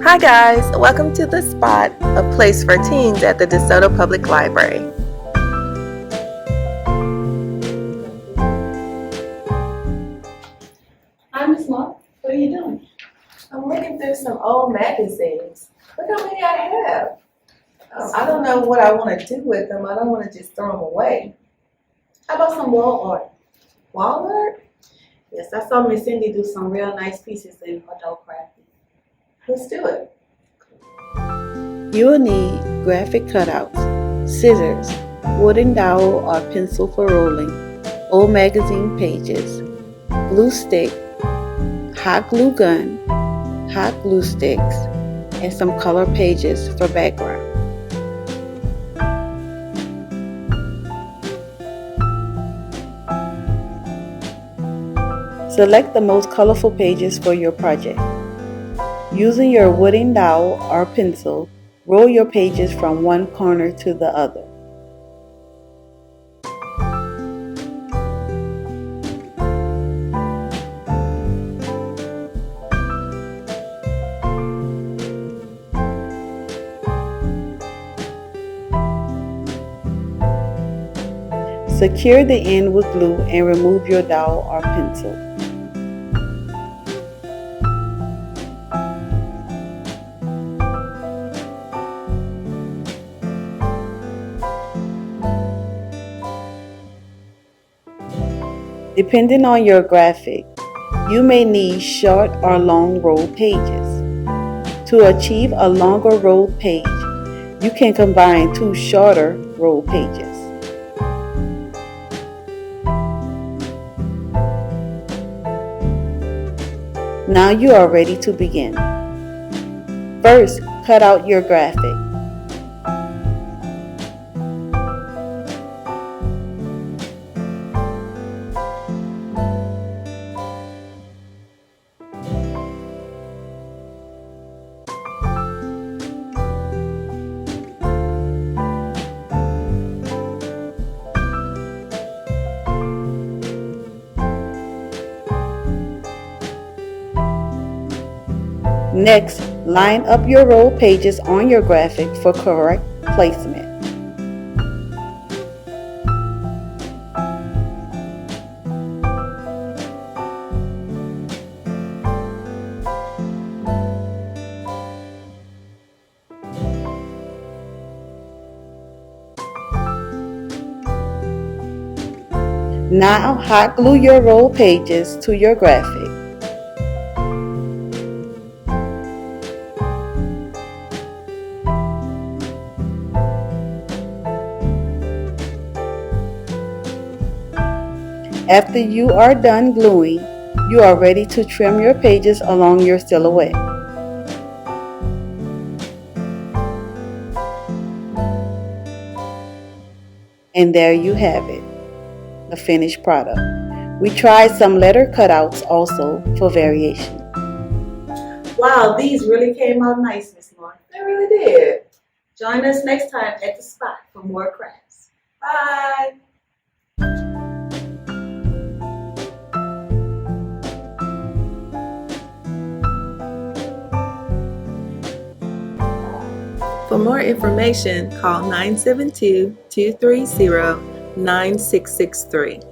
Hi guys, welcome to The Spot, a place for teens at the DeSoto Public Library. Hi, Miss Marq. What are you doing? I'm looking through some old magazines. Look how many I have. I don't know what I want to do with them. I don't want to just throw them away. How about some wall art? Wall art? Yes, I saw Miss Cindy do some real nice pieces in adult crafting. Let's do it. You will need graphic cutouts, scissors, wooden dowel or pencil for rolling, old magazine pages, glue stick, hot glue gun, hot glue sticks, and some color pages for background. Select the most colorful pages for your project. Using your wooden dowel or pencil, roll your pages from one corner to the other. Secure the end with glue and remove your dowel or pencil. Depending on your graphic, you may need short or long rolled pages. To achieve a longer rolled page, you can combine two shorter rolled pages. Now you are ready to begin. First, cut out your graphic. Next, line up your roll pages on your graphic for correct placement. Now hot glue your roll pages to your graphic. After you are done gluing, you are ready to trim your pages along your silhouette. And there you have it, the finished product. We tried some letter cutouts also for variation. Wow, these really came out nice, Miss Marq. They really did. Join us next time at the spot for more crafts. Bye. For more information, call 972-230-9663.